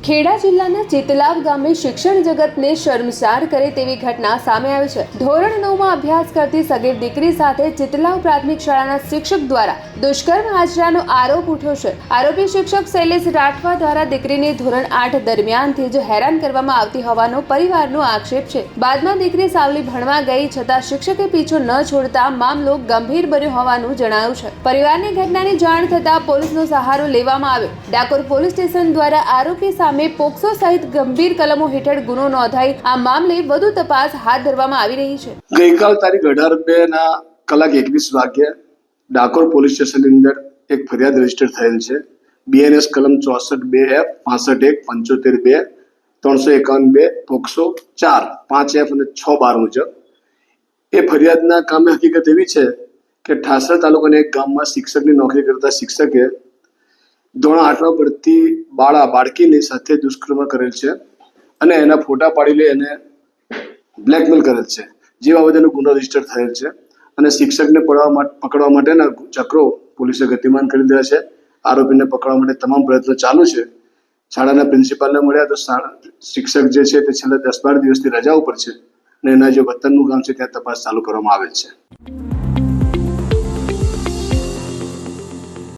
ખેડા જિલ્લાના ચિતલાવ ગામે શિક્ષણ જગતને શર્મસાર કરે તેવી ઘટના સામે આવી છે। ધોરણ 9માં અભ્યાસ કરતી સગીર દીકરી સાથે ચિતલાવ પ્રાથમિક શાળાના શિક્ષક દ્વારા દુષ્કર્મ આચર્યાનો આરોપ ઉઠ્યો છે। આરોપી શિક્ષક શૈલેષ રાઠવા દ્વારા દીકરીને ધોરણ 8 દરમિયાનથી જ હેરાન કરવામાં આવતી હોવાનો પરિવારનો આક્ષેપ છે। બાદમાં દીકરી સાવલી ભણવા ગઈ છતાં શિક્ષકે પીછો ન છોડતા મામલો ગંભીર બન્યો હોવાનું જણાયું છે। પરિવારની ઘટનાની જાણ થતાં પોલીસનો સહારો લેવામાં આવ્યો। ડાકોર પોલીસ સ્ટેશન દ્વારા આરોપી સામે પોક્સો સહિત ગંભીર કલમો હેઠળ ગુનો નોંધાઈ આ મામલે વધુ તપાસ હાથ ધરવામાં આવી રહી છે। ગઈકાલ તારીખ 18/2 કલાક 21 વાગ્યે ડાકોર પોલીસ સ્ટેશનની અંદર એક ફરિયાદ રજીસ્ટર થયેલ છે। BNS કલમ 64(2)F 65(1) 75(2) 351(2) પોક્સો 4 5F અને 6(12) મુજબ એ ફરિયાદના કામે હકીકત એવી છે કે ઠાસર તાલુકાના એક ગામમાં શિક્ષકની નોકરી કરતા શિક્ષકે ધોરણ 8માં ભણતી બાળકીની સાથે દુષ્કર્મ કરેલ છે અને એના ફોટા પાડી લઈ એને બ્લેકમેલ કરેલ છે, જે બાબતે એનો ગુનો રજીસ્ટર થયેલ છે અને શિક્ષકને પકડવા માટેના ચક્રો પોલીસે ગતિમાન કરી દીધા છે। આરોપીને પકડવા માટે તમામ પ્રયત્નો ચાલુ છે। શાળાના પ્રિન્સિપાલને મળ્યા તો શિક્ષક જે છે તે છેલ્લા 10-12 દિવસથી રજા ઉપર છે અને એના જે વતનનું ગામ છે ત્યાં તપાસ ચાલુ કરવામાં આવેલ છે।